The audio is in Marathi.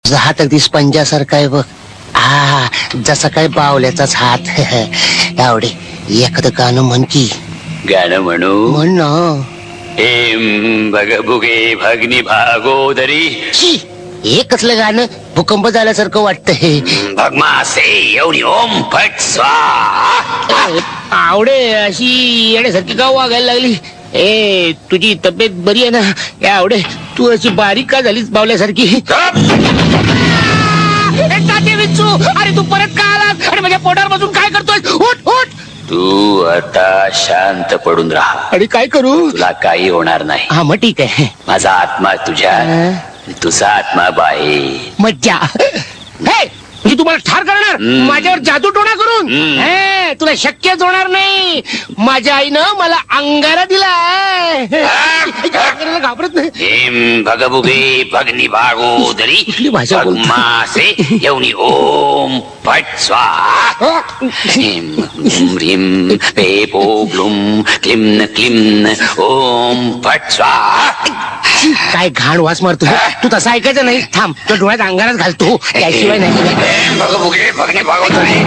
हात अगदी स्पंजासारखा आहे बघ. हा जसा काय बावल्याचाच हात. आवडे एखादं गाणं म्हण की. गाणं म्हणू? म्हण ना. एम भगभुगे भगनी भागोदरी. हे कसलं गाणं भूकंप झाल्यासारखं वाटतंय. भगमासे एवढी ओम फट स्वाहा. आवडे अशी येण्यासारखी का वागायला लागली? ए तुझी तब्येत बरी आहे ना? ए आवडे तू अशी बारीक का झालीस बावल्यासारखी? अरे तू परत का आलास आणि माझ्या पोटावर बसून काय करतोय? उठ उठ. तू आता शांत पडून राहा. आणि काय करू? तुला काही होणार नाही. हा मग ठीक आहे. माझा आत्मा तुझ्यात, तुझा आत्मा बाहेर. मज्जा. हे मी तुम्हाला ठार करणार माझ्यावर जादू टोणा करून. हे तुला शक्यच होणार नाही. माझ्या आईनं मला अंगारा दिलाय. घाबरत नाही. एम भगभुगे भगनी भागोदरी. कुठली भाषा बोलतो? भगमासे एवढी ओम फट स्वाहा. ह्रीं ह्रीं पेपो ग्लुम क्लिम क्लिम ओम फट स्वाहा. काय घाण वास मारतो तू. तसं ऐकायचं नाही. थांब तो डोळ्यात अंगाराच घालतो त्याशिवाय नाही. भगभुगे भगनी भागोदरी.